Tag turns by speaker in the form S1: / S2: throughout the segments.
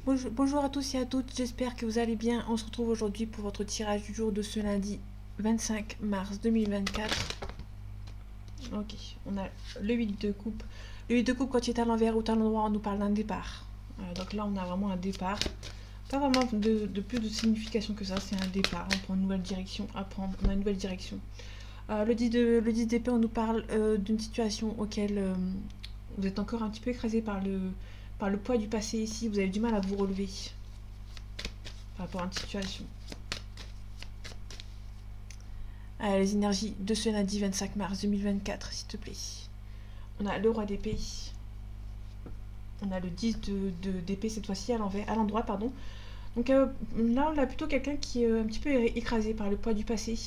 S1: Bonjour à tous et à toutes, j'espère que vous allez bien. On se retrouve aujourd'hui pour votre tirage du jour de ce lundi 25 mars 2024. Ok, on a le 8 de coupe. Le 8 de coupe, quand il est à l'envers ou à l'endroit, on nous parle d'un départ. Donc là, on a vraiment un départ. Pas vraiment de plus de signification que ça, c'est un départ. On prend une nouvelle direction à prendre, on a une nouvelle direction. Le 10 d'épée, on nous parle d'une situation auquel vous êtes encore un petit peu écrasé par le poids du passé ici. Vous avez du mal à vous relever par rapport à une situation. Les énergies de ce lundi 25 mars 2024, s'il te plaît. On a le roi d'épée. On a le 10 d'épée cette fois-ci à l'endroit, pardon. Donc là, on a plutôt quelqu'un qui est un petit peu écrasé par le poids du passé.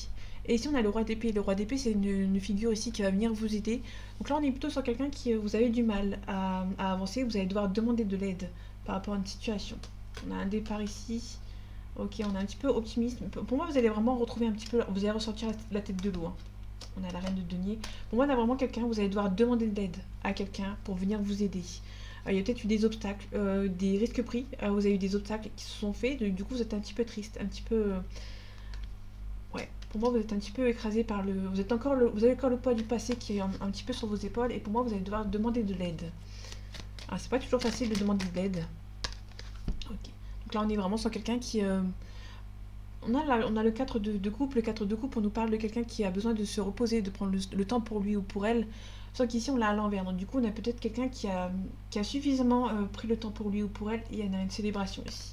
S1: Et ici, on a le roi d'épée. Le roi d'épée, c'est une figure ici qui va venir vous aider. Donc là, on est plutôt sur quelqu'un qui vous avez du mal à avancer. Vous allez devoir demander de l'aide par rapport à une situation. On a un départ ici. Ok, on est un petit peu optimiste. Pour moi, vous allez vraiment retrouver un petit peu. Vous allez ressortir la tête de l'eau. Hein. On a la reine de denier. Pour moi, on a vraiment quelqu'un. Vous allez devoir demander de l'aide à quelqu'un pour venir vous aider. Il y a peut-être eu des obstacles, des risques pris. Vous avez eu des obstacles qui se sont faits. Du coup, vous êtes un petit peu triste, un petit peu. Ouais. Pour moi, vous êtes un petit peu écrasé par le. Vous avez encore le poids du passé qui est un petit peu sur vos épaules. Et pour moi, vous allez devoir demander de l'aide. Ah, c'est pas toujours facile de demander de l'aide. Ok. Donc là, on est vraiment sur quelqu'un qui. On a le 4 de coupe. Le 4 de coupe, on nous parle de quelqu'un qui a besoin de se reposer, de prendre le temps pour lui ou pour elle. Sauf qu'ici, on l'a à l'envers. Donc, du coup, on a peut-être quelqu'un qui a suffisamment pris le temps pour lui ou pour elle. Et il y en a une célébration ici.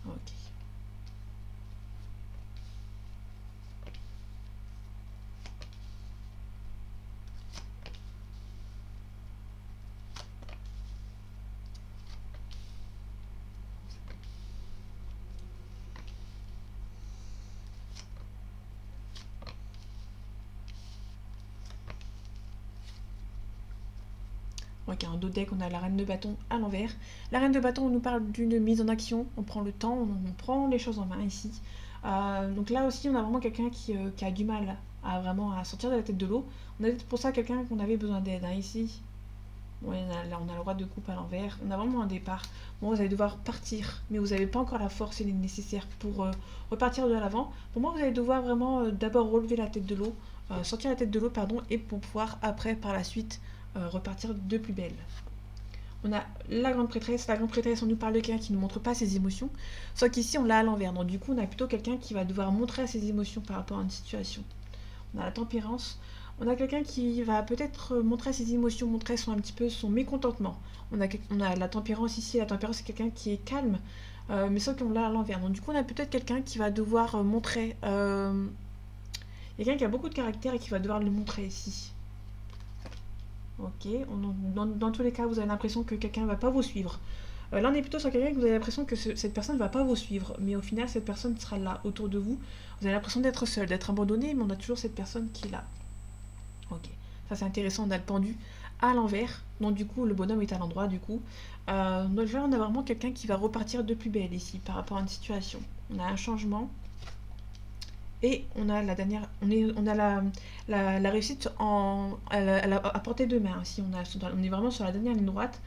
S1: Ok. Ok, en dos deck, on a la reine de bâton à l'envers. La reine de bâton, on nous parle d'une mise en action. On prend le temps, on prend les choses en main ici. Donc là aussi, on a vraiment quelqu'un qui a du mal à vraiment à sortir de la tête de l'eau. On a pour ça quelqu'un qu'on avait besoin d'aide. Hein, ici, ouais, là, on a le roi de coupe à l'envers. On a vraiment un départ. Bon, vous allez devoir partir, mais vous n'avez pas encore la force nécessaire pour repartir de l'avant. Pour moi, vous allez devoir vraiment d'abord relever la tête de l'eau, sortir la tête de l'eau, pardon, et pour pouvoir après, par la suite, repartir de plus belle. On a la grande prêtresse. La grande prêtresse, on nous parle de quelqu'un qui ne montre pas ses émotions. Sauf qu'ici, on l'a à l'envers. Donc, du coup, on a plutôt quelqu'un qui va devoir montrer ses émotions par rapport à une situation. On a la tempérance. On a quelqu'un qui va peut-être montrer ses émotions, montrer un petit peu son mécontentement. On a la tempérance ici. La tempérance, c'est quelqu'un qui est calme, mais sauf qu'on l'a à l'envers. Donc, du coup, on a peut-être quelqu'un qui va devoir montrer. Quelqu'un qui a beaucoup de caractère et qui va devoir le montrer ici. Ok, dans tous les cas, vous avez l'impression que quelqu'un ne va pas vous suivre. Là, on est plutôt sur quelqu'un que vous avez l'impression que cette personne ne va pas vous suivre, mais au final, cette personne sera là autour de vous. Vous avez l'impression d'être seul, d'être abandonné, mais on a toujours cette personne qui est là. Ok, ça c'est intéressant, on a le pendu à l'envers, donc du coup, le bonhomme est à l'endroit, du coup. Donc là, on a vraiment quelqu'un qui va repartir de plus belle ici par rapport à une situation. On a un changement. Et on a la dernière, on a la réussite à portée de main. Si on est vraiment sur la dernière ligne droite,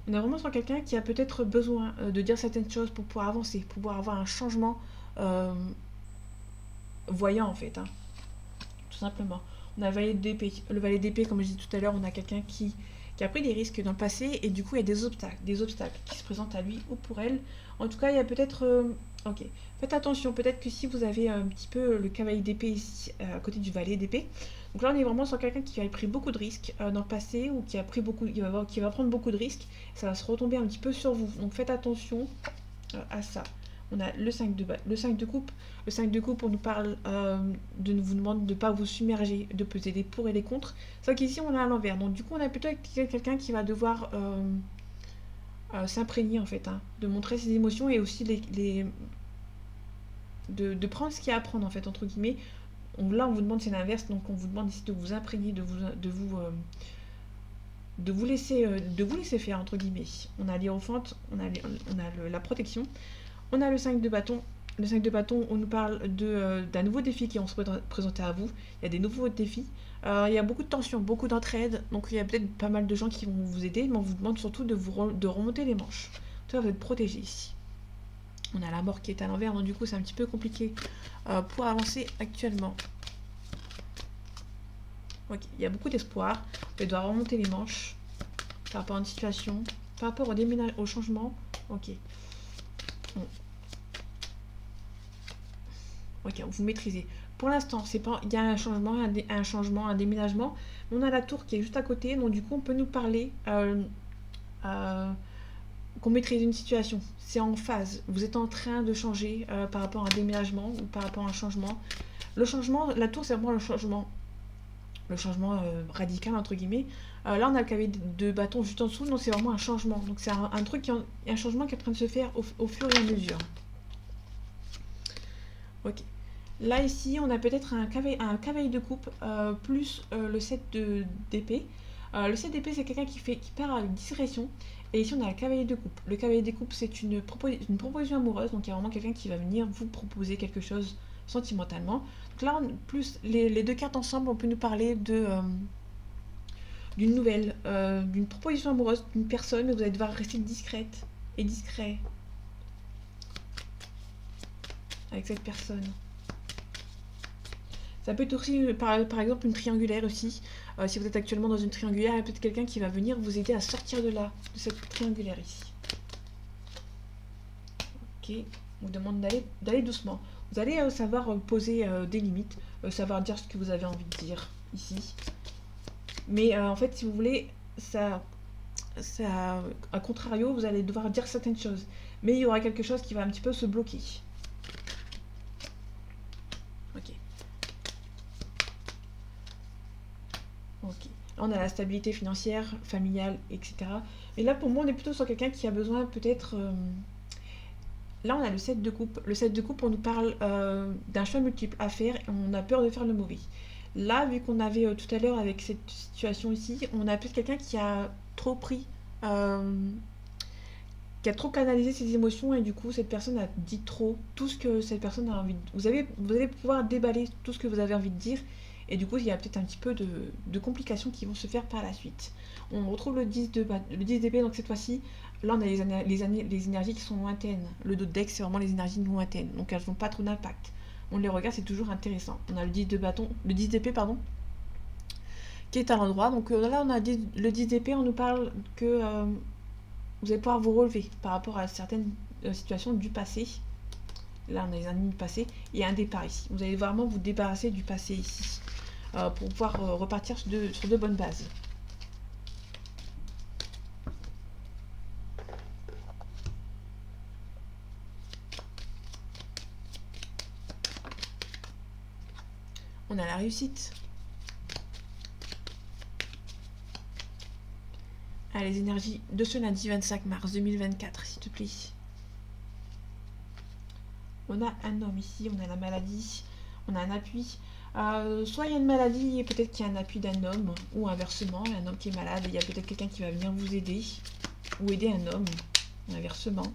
S1: on est vraiment sur quelqu'un qui a peut-être besoin de dire certaines choses pour pouvoir avancer, pour pouvoir avoir un changement euh, voyant en fait, hein, tout simplement. On a le valet d'épée. Le valet d'épée, comme je disais tout à l'heure, on a quelqu'un qui a pris des risques dans le passé et du coup il y a des obstacles qui se présentent à lui ou pour elle. En tout cas, il y a peut-être ok, faites attention, peut-être que si vous avez un petit peu le cavalier d'épée ici à côté du valet d'épée, donc là on est vraiment sur quelqu'un qui a pris beaucoup de risques dans le passé ou qui a pris beaucoup, qui va prendre beaucoup de risques, ça va se retomber un petit peu sur vous. Donc faites attention à ça. On a le 5 de coupe. Le 5 de coupe, on nous parle de vous demande de ne pas vous submerger, de peser les pour et les contre. Sauf qu'ici, on a à l'envers. Donc, du coup, on a plutôt quelqu'un qui va devoir s'imprégner, en fait, hein, de montrer ses émotions et aussi de prendre ce qu'il y a à prendre, en fait, entre guillemets. Là, on vous demande, c'est l'inverse, donc on vous demande ici de vous imprégner, de vous laisser faire, entre guillemets. On a l'hierophante, on a la protection. On a le 5 de bâton. le 5 de bâton, on nous parle d'un nouveau défi qui vont se présenter à vous. Il y a des nouveaux défis. Il y a beaucoup de tension, beaucoup d'entraide. Donc il y a peut-être pas mal de gens qui vont vous aider, mais on vous demande surtout de remonter les manches. Toi, vous êtes protégé ici. On a la mort qui est à l'envers, donc du coup c'est un petit peu compliqué pour avancer actuellement. Ok, il y a beaucoup d'espoir. Vous devez remonter les manches par rapport à une situation, par rapport au changement. Ok. Bon. Ok, vous maîtrisez. Pour l'instant, c'est pas, il y a un changement, un déménagement. On a la tour qui est juste à côté, donc du coup on peut nous parler qu'on maîtrise une situation. C'est en phase. Vous êtes en train de changer par rapport à un déménagement ou par rapport à un changement. Le changement, la tour c'est vraiment le changement radical entre guillemets. Là on a le cavalier de bâton juste en dessous, donc c'est vraiment un changement. Donc c'est un truc, un changement qui est en train de se faire au fur et à mesure. Ok. Là ici on a peut-être un cavalier de coupe plus le 7 d'épée. Le 7 d'épée c'est quelqu'un qui part avec discrétion. Et ici on a le cavalier de coupe. Le cavalier de coupe c'est une proposition amoureuse, donc il y a vraiment quelqu'un qui va venir vous proposer quelque chose sentimentalement. Donc là, plus les deux cartes ensemble, on peut nous parler d'une nouvelle, d'une proposition amoureuse d'une personne, mais vous allez devoir rester discrète et discret avec cette personne. Ça peut être aussi, par exemple, une triangulaire aussi. Si vous êtes actuellement dans une triangulaire, il y a peut-être quelqu'un qui va venir vous aider à sortir de là, de cette triangulaire ici. Ok, on vous demande d'aller doucement. Vous allez savoir poser des limites, savoir dire ce que vous avez envie de dire ici. Mais en fait, si vous voulez, à contrario, vous allez devoir dire certaines choses. Mais il y aura quelque chose qui va un petit peu se bloquer. Ok. Ok. Là, on a la stabilité financière, familiale, etc. Mais là, pour moi, on est plutôt sur quelqu'un qui a besoin peut-être... Là, on a le 7 de coupe. Le 7 de coupe, on nous parle d'un choix multiple à faire et on a peur de faire le mauvais. Là, vu qu'on avait tout à l'heure avec cette situation ici, on a peut-être quelqu'un qui a trop pris, qui a trop canalisé ses émotions et du coup, cette personne a dit trop tout ce que cette personne a envie de... Vous allez pouvoir déballer tout ce que vous avez envie de dire et du coup, il y a peut-être un petit peu de complications qui vont se faire par la suite. On retrouve le 10 d'épée, donc cette fois-ci, là, on a les énergies qui sont lointaines. Le dos de deck, c'est vraiment les énergies lointaines, donc elles n'ont pas trop d'impact. On les regarde, c'est toujours intéressant. On a le 10 d'épée, pardon, qui est à l'endroit. Donc là, on a le 10 d'épée, on nous parle que vous allez pouvoir vous relever par rapport à certaines situations du passé. Là, on a les ennemis du passé et un départ ici. Vous allez vraiment vous débarrasser du passé ici pour pouvoir repartir sur de bonnes bases. On a la réussite. Ah, les énergies de ce lundi 25 mars 2024, s'il te plaît. On a un homme ici, on a la maladie, on a un appui. Soit il y a une maladie et peut-être qu'il y a un appui d'un homme, ou inversement, il y a un homme qui est malade et il y a peut-être quelqu'un qui va venir vous aider, ou aider un homme, inversement.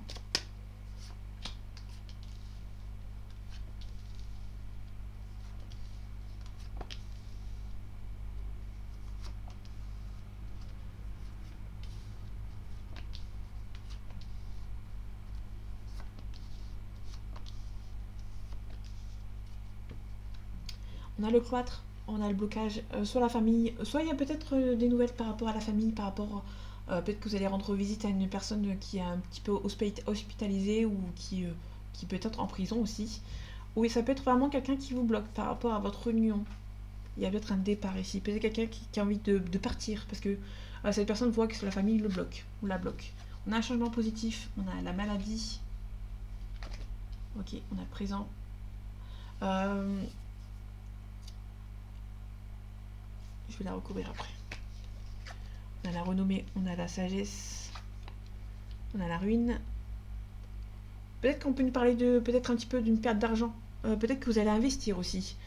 S1: On a le cloître, on a le blocage, soit la famille, soit il y a peut-être des nouvelles par rapport à la famille, par rapport peut-être que vous allez rendre visite à une personne qui est un petit peu hospitalisée ou qui peut être en prison aussi. Oui, ça peut être vraiment quelqu'un qui vous bloque par rapport à votre union. Il y a peut-être un départ ici, peut-être quelqu'un qui a envie de partir parce que cette personne voit que la famille le bloque ou la bloque. On a un changement positif, on a la maladie. Ok, on a le présent. Je vais la recouvrir après. On a la renommée, on a la sagesse, on a la ruine. Peut-être qu'on peut nous parler de peut-être un petit peu d'une perte d'argent. Peut-être que vous allez investir aussi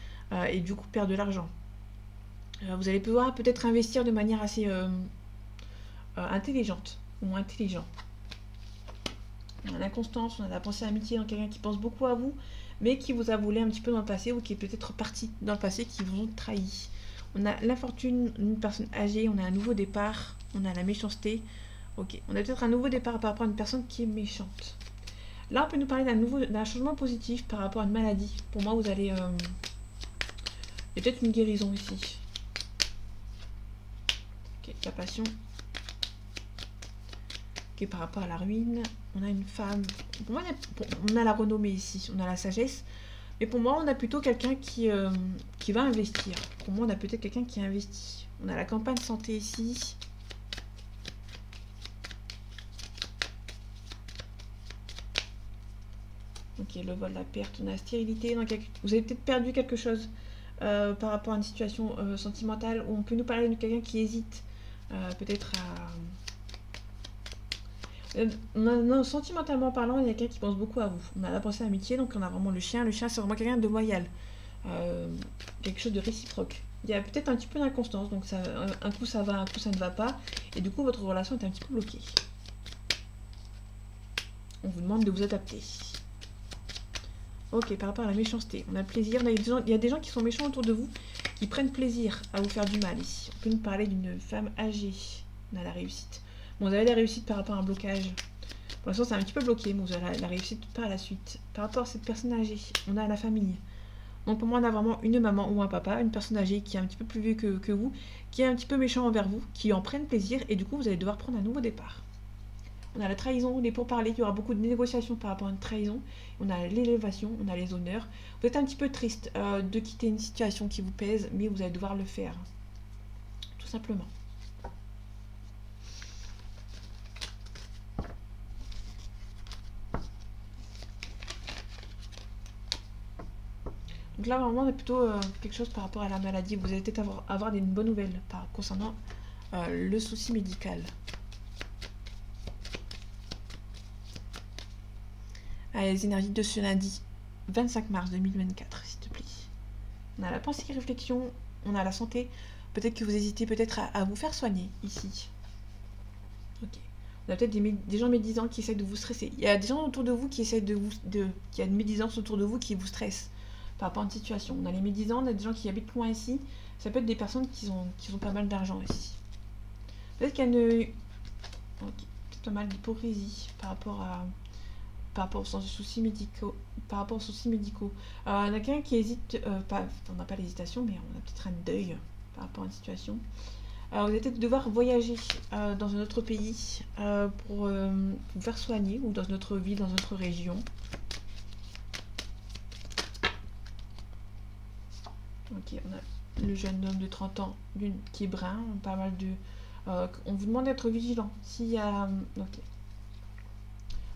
S1: et du coup perdre de l'argent. Vous allez pouvoir peut-être investir de manière assez intelligente ou intelligent. On a l'inconstance, on a la pensée amitié dans quelqu'un qui pense beaucoup à vous, mais qui vous a volé un petit peu dans le passé ou qui est peut-être parti dans le passé, qui vous ont trahi. On a l'infortune, une personne âgée, on a un nouveau départ, on a la méchanceté. Ok, on a peut-être un nouveau départ par rapport à une personne qui est méchante. Là, on peut nous parler d'un changement positif par rapport à une maladie. Pour moi, vous allez... il y a peut-être une guérison ici. Ok, la passion. Ok, par rapport à la ruine, on a une femme. Pour moi, on a la renommée ici, on a la sagesse. Mais pour moi, on a plutôt quelqu'un qui va investir. Pour moi, on a peut-être quelqu'un qui investit. On a la campagne santé ici. Ok, le vol, la perte, on a la stérilité. Vous avez peut-être perdu quelque chose par rapport à une situation sentimentale. Ou on peut nous parler de quelqu'un qui hésite peut-être à... non, sentimentalement parlant, il y a quelqu'un qui pense beaucoup à vous. On a la pensée amitié, donc on a vraiment le chien. Le chien, c'est vraiment quelqu'un de loyal. Euh, quelque chose de réciproque. Il y a peut-être un petit peu d'inconstance, donc ça, un coup ça va, un coup ça ne va pas. Et du coup, votre relation est un petit peu bloquée. On vous demande de vous adapter. Ok, par rapport à la méchanceté, on a le plaisir. Il y a des gens qui sont méchants autour de vous, qui prennent plaisir à vous faire du mal ici. On peut nous parler d'une femme âgée. On a la réussite. Bon, vous avez la réussite par rapport à un blocage. Pour l'instant, c'est un petit peu bloqué, mais vous avez la réussite par la suite. Par rapport à cette personne âgée, on a la famille. Donc pour moi, on a vraiment une maman ou un papa, une personne âgée qui est un petit peu plus vieux que vous, qui est un petit peu méchant envers vous, qui en prennent plaisir, et du coup, vous allez devoir prendre un nouveau départ. On a la trahison, les pourparlers, il y aura beaucoup de négociations par rapport à une trahison. On a l'élévation, on a les honneurs. Vous êtes un petit peu triste de quitter une situation qui vous pèse, mais vous allez devoir le faire. Tout simplement. Donc là, vraiment, on a plutôt quelque chose par rapport à la maladie. Vous allez peut-être avoir des bonnes nouvelles concernant le souci médical. Allez, les énergies de ce lundi 25 mars 2024, s'il te plaît. On a la pensée et réflexion, on a la santé. Peut-être que vous hésitez peut-être à vous faire soigner ici. Ok. On a peut-être des gens médisants qui essaient de vous stresser. Il y a des gens autour de vous qui essaient qui a une médisance autour de vous qui vous stresse par rapport à une situation. On a les médisants, on a des gens qui habitent loin ici. Ça peut être des personnes qui ont pas mal d'argent ici. Peut-être qu'il y a peut-être pas mal d'hypocrisie par rapport aux soucis médicaux. Par rapport aux soucis médicaux. On a quelqu'un qui hésite, on n'a pas l'hésitation, mais on a peut-être un deuil par rapport à une situation. Vous allez peut-être devoir voyager dans un autre pays pour vous faire soigner, ou dans une autre ville, dans une autre région. Ok, on a le jeune homme de 30 ans qui est brun, pas mal de... on vous demande d'être vigilant. S'il y a... Ok.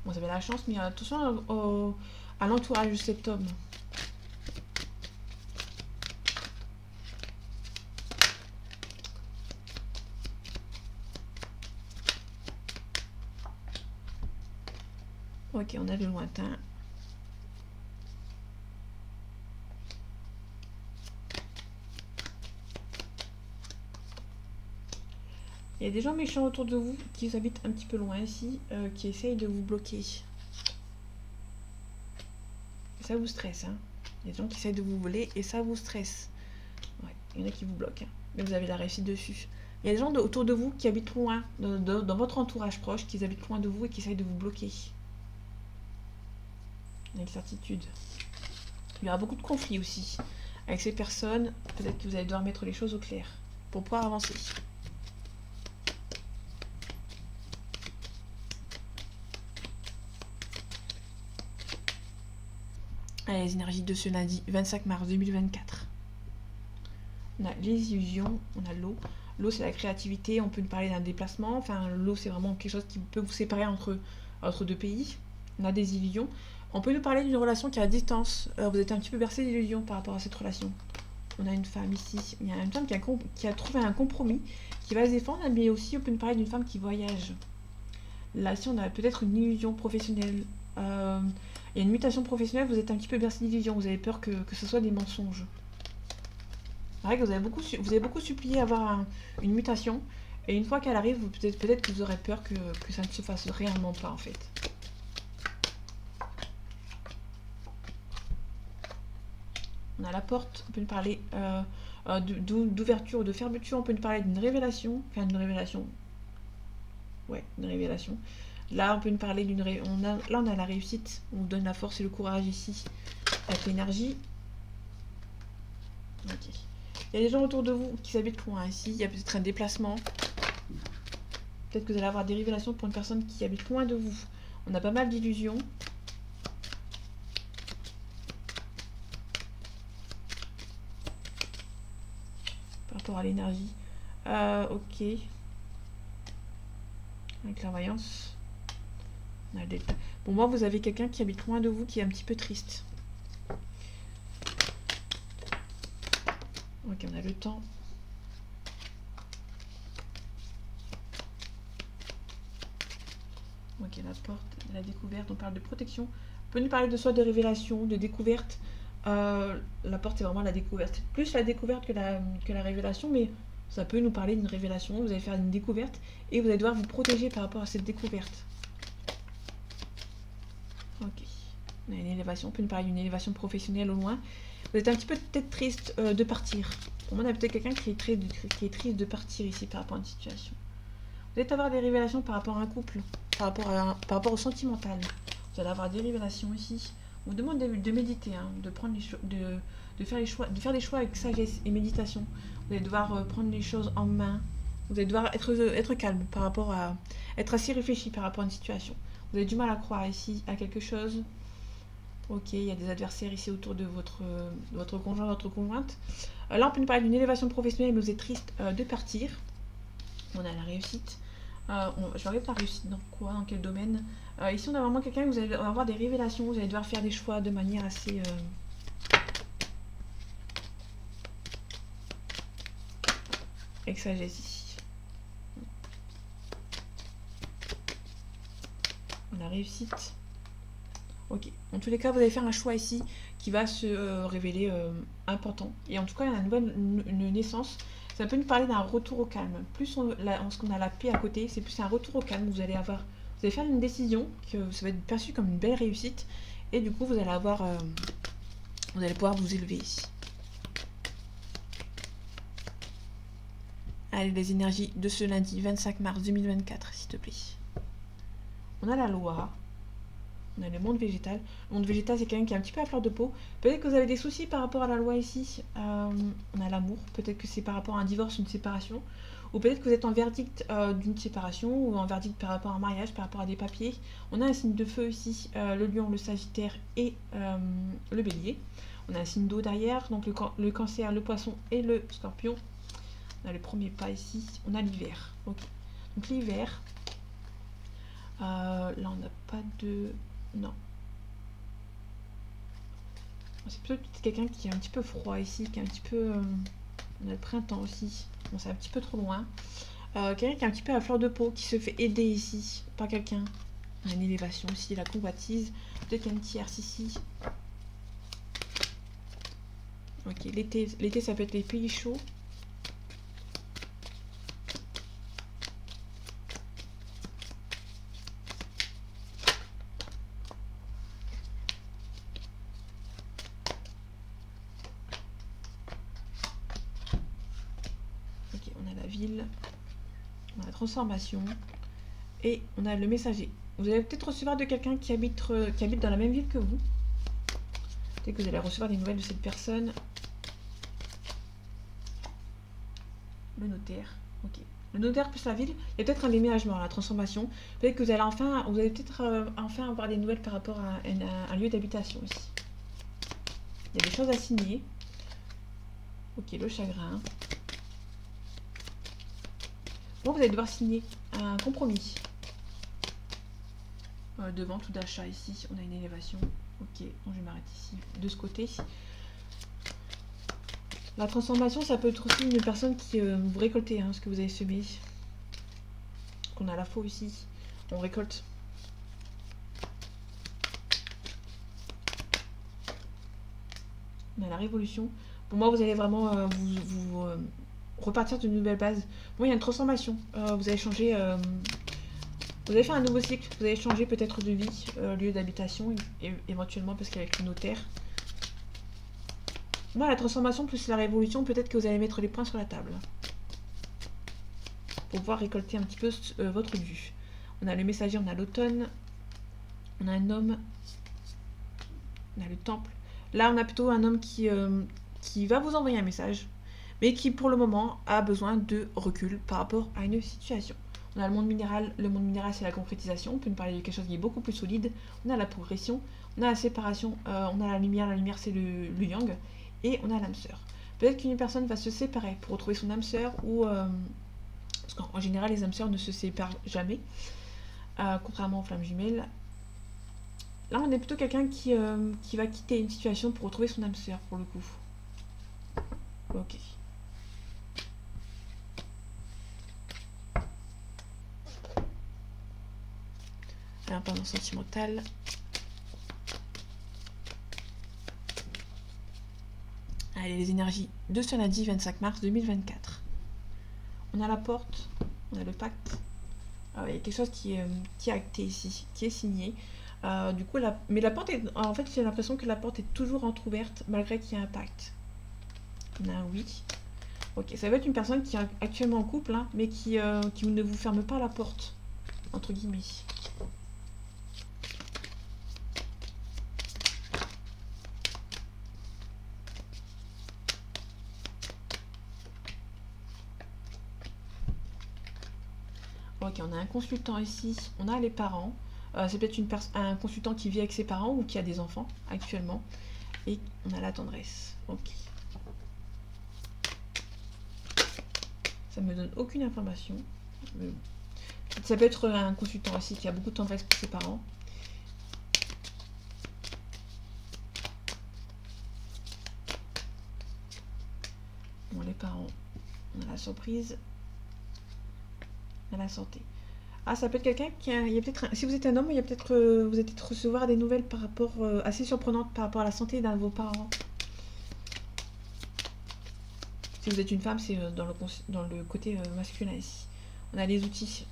S1: Bon, vous avez la chance, mais attention à l'entourage de cet homme. Ok, on a le lointain. Il y a des gens méchants autour de vous qui habitent un petit peu loin ici, qui essayent de vous bloquer. Ça vous stresse, hein. Il y a des gens qui essayent de vous voler et ça vous stresse. Ouais, il y en a qui vous bloquent, hein. Mais vous avez la réussite dessus. Il y a des gens autour de vous qui habitent loin, dans votre entourage proche, qui habitent loin de vous et qui essayent de vous bloquer. L'incertitude. Il y aura beaucoup de conflits aussi. Avec ces personnes, peut-être que vous allez devoir mettre les choses au clair pour pouvoir avancer. Allez, les énergies de ce lundi 25 mars 2024. On a les illusions, on a l'eau. L'eau, c'est la créativité, on peut nous parler d'un déplacement. Enfin, l'eau, c'est vraiment quelque chose qui peut vous séparer entre deux pays. On a des illusions. On peut nous parler d'une relation qui est à distance. Vous êtes un petit peu bercé d'illusions par rapport à cette relation. On a une femme ici. Il y a une femme qui a trouvé un compromis, qui va se défendre, mais aussi on peut nous parler d'une femme qui voyage. Là, si on a peut-être une illusion professionnelle. Il y a une mutation professionnelle, vous êtes un petit peu bercé d'illusions. Vous avez peur que ce soit des mensonges. C'est vrai que vous avez beaucoup supplié avoir une mutation, et une fois qu'elle arrive, peut-être que vous aurez peur que ça ne se fasse réellement pas en fait. On a la porte, on peut nous parler d'ouverture ou de fermeture, on peut nous parler d'une révélation, enfin d'une révélation, ouais, une révélation. Là, on peut nous parler là, on a la réussite, on nous donne la force et le courage ici, avec l'énergie. Ok. Il y a des gens autour de vous qui habitent loin ici, il y a peut-être un déplacement. Peut-être que vous allez avoir des révélations pour une personne qui habite loin de vous. On a pas mal d'illusions. Par rapport à l'énergie. Ok. Avec la clairvoyance. On a le delta. Bon, moi, vous avez quelqu'un qui habite loin de vous qui est un petit peu triste. Ok, on a le temps. Ok, la porte, la découverte, on parle de protection. On peut nous parler de soit de révélation, de découverte. La porte, c'est vraiment la découverte. Plus la découverte que la révélation, mais ça peut nous parler d'une révélation. Vous allez faire une découverte et vous allez devoir vous protéger par rapport à cette découverte. Ok. On a une élévation. On peut nous parler d'une élévation professionnelle au loin. Vous êtes un petit peu peut-être triste de partir. Pour moi, on a peut-être quelqu'un qui est triste de partir ici par rapport à une situation. Vous allez avoir des révélations par rapport à un couple, par rapport au sentimental. Vous allez avoir des révélations ici. On vous demande de méditer, hein, de prendre de faire des choix avec sagesse et méditation. Vous allez devoir prendre les choses en main. Vous allez devoir être calme par rapport à être assez réfléchi par rapport à une situation. Vous avez du mal à croire ici à quelque chose. Ok, il y a des adversaires ici autour de votre conjoint, votre conjointe. Là, on peut nous parler d'une élévation professionnelle, mais vous êtes triste de partir. On a la réussite. Je vais regarder la réussite dans quoi, dans quel domaine. Ici, on a vraiment quelqu'un, vous allez avoir des révélations, vous allez devoir faire des choix de manière assez... avec sagesse ici. On a réussite. Ok. En tous les cas, vous allez faire un choix ici qui va se révéler important. Et en tout cas, il y a une naissance. Ça peut nous parler d'un retour au calme. Plus on a la paix à côté, c'est plus un retour au calme. Vous allez faire une décision que ça va être perçu comme une belle réussite. Et du coup, vous allez pouvoir vous élever ici. Allez, les énergies de ce lundi 25 mars 2024, s'il te plaît. On a la loi. On a le monde végétal. Le monde végétal, c'est quelqu'un qui est un petit peu à fleur de peau. Peut-être que vous avez des soucis par rapport à la loi ici. On a l'amour. Peut-être que c'est par rapport à un divorce, une séparation. Ou peut-être que vous êtes en verdict d'une séparation ou en verdict par rapport à un mariage, par rapport à des papiers. On a un signe de feu ici, le lion, le sagittaire et le bélier. On a un signe d'eau derrière, donc le cancer, le poisson et le scorpion. On a le premier pas ici. On a l'hiver. Okay. Donc l'hiver, là on n'a pas de... Non. C'est plutôt quelqu'un qui est un petit peu froid ici, qui est un petit peu... on a le printemps aussi. Bon, c'est un petit peu trop loin. Quelqu'un qui est un petit peu à fleur de peau, qui se fait aider ici par quelqu'un. On a une élévation ici, la convoitise. Peut-être qu'il y a une tierce ici. Ok, l'été ça peut être les pays chauds. On a la transformation et on a le messager. Vous allez peut-être recevoir de quelqu'un qui habite dans la même ville que vous. Peut-être que vous allez recevoir des nouvelles de cette personne. Le notaire, ok. Le notaire plus la ville, il y a peut-être un déménagement, la transformation. Peut-être que vous allez peut-être enfin avoir des nouvelles par rapport à un lieu d'habitation ici. Il y a des choses à signer. Ok, le chagrin. Bon, vous allez devoir signer un compromis de vente ou d'achat ici. On a une élévation. Ok, donc je m'arrête ici, de ce côté. La transformation, ça peut être aussi une personne qui vous récoltez ce que vous avez semé. On a la faux ici. On récolte. On a la révolution. Pour moi, vous allez vraiment vous repartir de nouvelles bases. Bon, il y a une transformation. Vous allez changer... vous allez faire un nouveau cycle. Vous allez changer peut-être de vie, lieu d'habitation, et éventuellement parce qu'avec le notaire. Moi, la transformation plus la révolution, peut-être que vous allez mettre les points sur la table. Pour pouvoir récolter un petit peu votre vue. On a le messager, on a l'automne. On a un homme. On a le temple. Là, on a plutôt un homme qui va vous envoyer un message, mais qui, pour le moment, a besoin de recul par rapport à une situation. On a le monde minéral. Le monde minéral, c'est la concrétisation. On peut nous parler de quelque chose qui est beaucoup plus solide. On a la progression. On a la séparation. On a la lumière. La lumière, c'est le yang. Et on a l'âme sœur. Peut-être qu'une personne va se séparer pour retrouver son âme sœur ou... parce qu'en général, les âmes sœurs ne se séparent jamais. Contrairement aux flammes jumelles. Là, on est plutôt quelqu'un qui va quitter une situation pour retrouver son âme sœur, pour le coup. Ok. Alors, pendant sentimental. Allez, les énergies de ce lundi 25 mars 2024. On a la porte, on a le pacte. Il y a quelque chose qui est acté ici, qui est signé. Du coup, mais la porte est... En fait, j'ai l'impression que la porte est toujours entrouverte, malgré qu'il y a un pacte. On a un oui. Ok, ça va être une personne qui est actuellement en couple, hein, mais qui ne vous ferme pas la porte, entre guillemets. Ok, on a un consultant ici, on a les parents. C'est peut-être un consultant qui vit avec ses parents ou qui a des enfants actuellement. Et on a la tendresse. Ok. Ça me donne aucune information. Ça peut être un consultant aussi qui a beaucoup de tendresse pour ses parents. Bon, les parents, on a la surprise. On a la santé. Ah, ça peut être quelqu'un qui a... Il y a peut-être si vous êtes un homme, il y a peut-être vous allez peut-être recevoir des nouvelles par rapport assez surprenantes par rapport à la santé d'un de vos parents. Si vous êtes une femme, c'est dans le côté masculin ici. On a les outils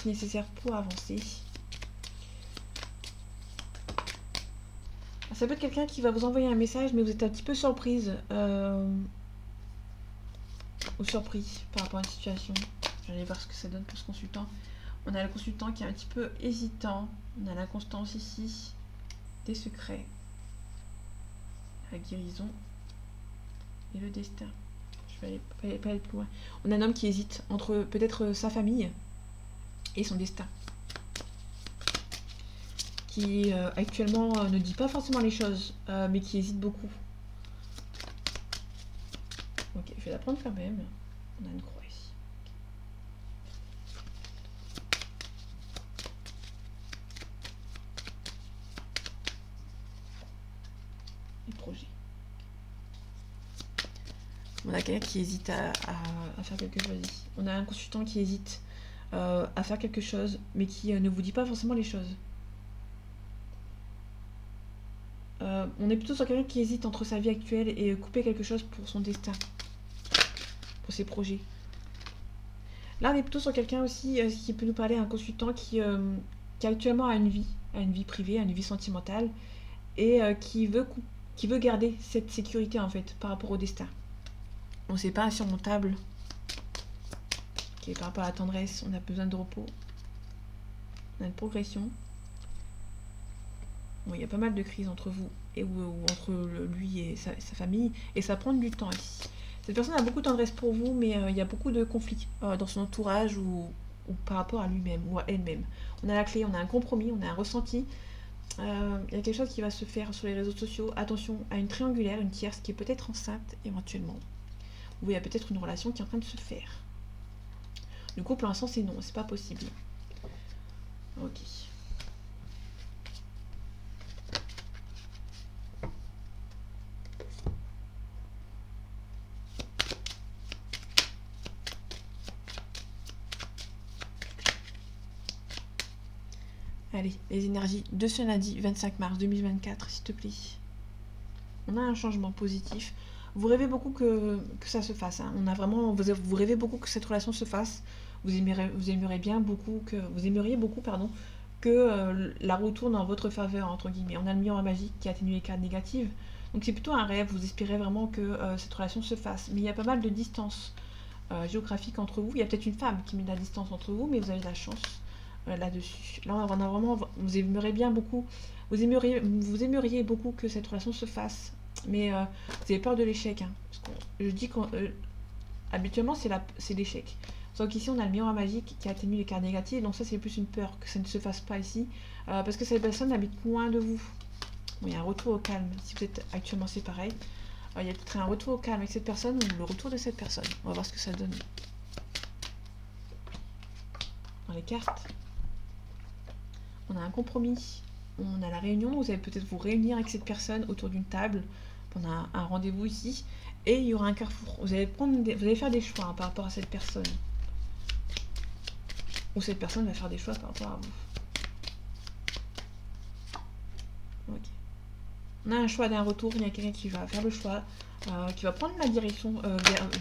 S1: nécessaires pour avancer. Ah, ça peut être quelqu'un qui va vous envoyer un message, mais vous êtes un petit peu surprise ou surpris par rapport à une situation. Je vais aller voir ce que ça donne pour ce consultant. On a le consultant qui est un petit peu hésitant. On a l'inconstance ici. Des secrets. La guérison. Et le destin. Je vais pas aller plus loin. On a un homme qui hésite entre peut-être sa famille et son destin. Qui actuellement ne dit pas forcément les choses, mais qui hésite beaucoup. Ok, je vais la prendre quand même. On a une croix ici. Les projets. On a quelqu'un qui hésite à faire quelque chose ici. On a un consultant qui hésite à faire quelque chose, mais qui ne vous dit pas forcément les choses. On est plutôt sur quelqu'un qui hésite entre sa vie actuelle et couper quelque chose pour son destin, pour ses projets. Là, on est plutôt sur quelqu'un aussi qui peut nous parler, un consultant qui actuellement a une vie privée, a une vie sentimentale, et qui veut garder cette sécurité en fait par rapport au destin. Bon, c'est pas insurmontable. Okay, par rapport à la tendresse, on a besoin de repos. On a une progression. Bon, il y a pas mal de crises entre vous ou entre lui et sa famille, et ça prend du temps ici. Cette personne a beaucoup de tendresse pour vous, mais il y a beaucoup de conflits dans son entourage ou par rapport à lui-même ou à elle-même. On a la clé, on a un compromis, on a un ressenti. Il y a quelque chose qui va se faire sur les réseaux sociaux. Attention à une triangulaire, une tierce qui est peut-être enceinte éventuellement. Ou il y a peut-être une relation qui est en train de se faire. Du coup, pour l'instant, c'est non, c'est pas possible. Ok. Allez, les énergies de ce lundi 25 mars 2024, s'il te plaît. On a un changement positif. Vous rêvez beaucoup que ça se fasse. Hein. On a vraiment, vous rêvez beaucoup que cette relation se fasse. Vous aimeriez beaucoup que la roue tourne en votre faveur, entre guillemets. On a le miroir magique qui atténue les cartes négatives. Donc c'est plutôt un rêve, vous espérez vraiment que cette relation se fasse. Mais il y a pas mal de distance géographique entre vous. Il y a peut-être une femme qui met de la distance entre vous, mais vous avez de la chance là-dessus. Là, on a vraiment, vous aimeriez bien beaucoup, vous aimeriez beaucoup que cette relation se fasse. Mais vous avez peur de l'échec. Hein, je dis habituellement, c'est l'échec. Sauf qu'ici, on a le miroir magique qui atténue les cartes négatives. Donc ça, c'est plus une peur que ça ne se fasse pas ici. Parce que cette personne habite loin de vous. Bon, il y a un retour au calme. Si vous êtes actuellement séparés, il y a peut-être un retour au calme avec cette personne ou le retour de cette personne. On va voir ce que ça donne. Dans les cartes, on a un compromis. On a la réunion. Vous allez peut-être vous réunir avec cette personne autour d'une table. On a un rendez-vous ici. Et il y aura un carrefour. Vous allez faire des choix hein, par rapport à cette personne. Ou cette personne va faire des choix par rapport à vous. Ok. On a un choix d'un retour. Il y a quelqu'un qui va faire le choix, qui va prendre la direction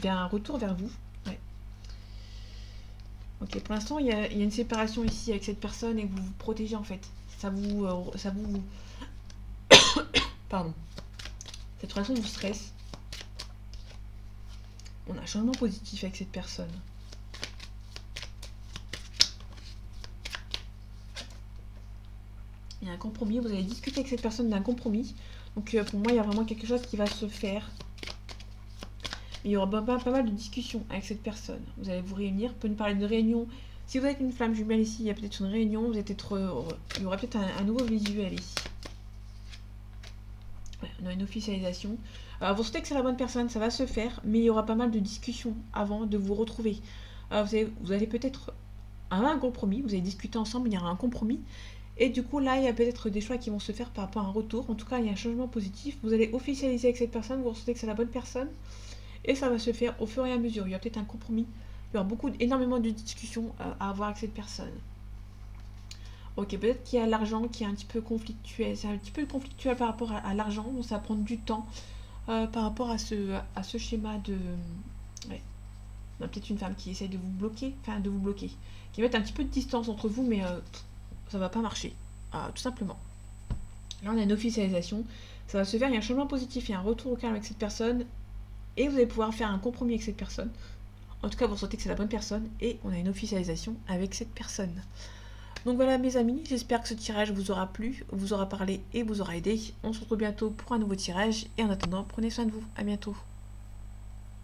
S1: vers un retour vers vous. Ouais. Ok, pour l'instant, il y a une séparation ici avec cette personne et vous vous protégez en fait. Ça vous pardon. Cette relation vous stresse. On a un changement positif avec cette personne. Il y a un compromis. Vous allez discuter avec cette personne d'un compromis. Donc pour moi, il y a vraiment quelque chose qui va se faire. Mais il y aura pas mal de discussions avec cette personne. Vous allez vous réunir. On peut nous parler de réunion. Si vous êtes une flamme jumelle ici, il y a peut-être une réunion. Il y aura peut-être un nouveau visuel ici. Ouais, on a une officialisation. Vous sentez que c'est la bonne personne, ça va se faire, mais il y aura pas mal de discussions avant de vous retrouver. Vous allez peut-être avoir un compromis, vous allez discuter ensemble, il y aura un compromis. Et du coup, là, il y a peut-être des choix qui vont se faire par rapport à un retour. En tout cas, il y a un changement positif. Vous allez officialiser avec cette personne, vous sentez que c'est la bonne personne. Et ça va se faire au fur et à mesure. Il y aura peut-être un compromis. Il y aura énormément de discussions à avoir avec cette personne. Ok, peut-être qu'il y a l'argent qui est un petit peu conflictuel. C'est un petit peu conflictuel par rapport à l'argent. Donc ça va prendre du temps par rapport à ce schéma de... Ouais. On a peut-être une femme qui essaye de vous bloquer. Enfin, de vous bloquer. Qui va mettre un petit peu de distance entre vous, mais ça va pas marcher. Tout simplement. Là, on a une officialisation. Ça va se faire. Il y a un changement positif. Il y a un retour au calme avec cette personne. Et vous allez pouvoir faire un compromis avec cette personne. En tout cas, vous sentez que c'est la bonne personne. Et on a une officialisation avec cette personne. Donc voilà mes amis, j'espère que ce tirage vous aura plu, vous aura parlé et vous aura aidé. On se retrouve bientôt pour un nouveau tirage et en attendant, prenez soin de vous. À bientôt.